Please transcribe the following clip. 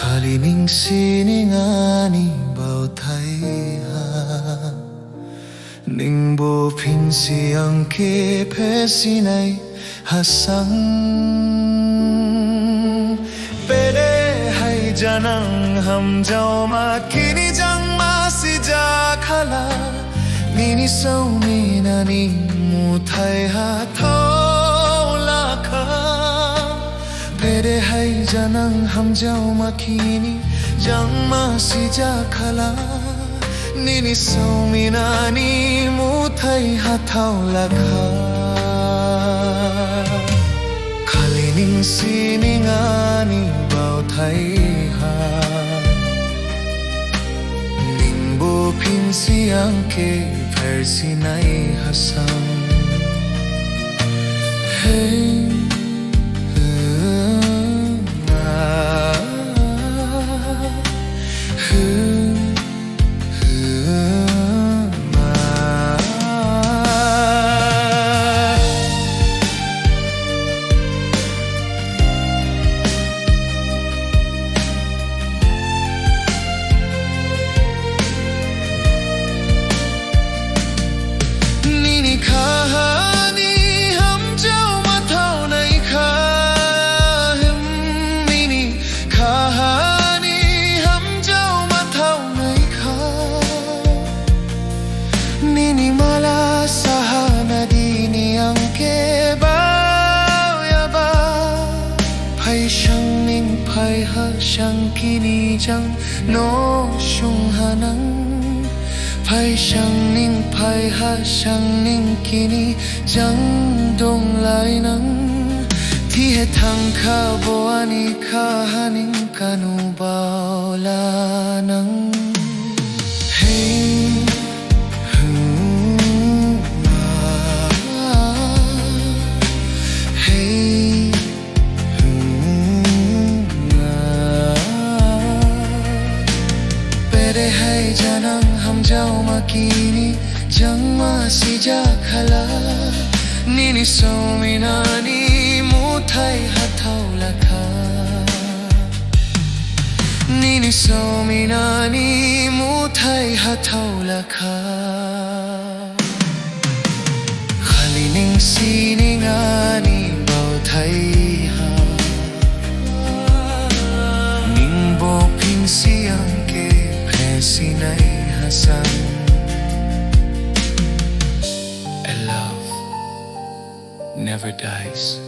Khalining siningani bao thai ha ning bo phin siang ke phe sinai hasang pere hai janang ham jao ma kini jang ma si ja khala nini sau mi na ni mu thai ha thau la kha pere hai janang ham jao ma kini jang ma si ja khala nini sau mi na ni mu thai ha thau la kha khalining siningani bao thai ha ning bo phin siang ke pher sinai hasang hey phai ha shang kini jang no shung hanang phai shang ning phai ha shang ning kini jang dong lai nang thi he thang kha bo ani kha haning kanu bao la nang hey janang ham jao ma kini jang ma si ja khala nini sau mi na ni mu thai ha thau la kha nini sau mi na ni mu thai ha thau la kha khalining siningani bao thai ha ning bo phin siang sinai hasang and love never dies.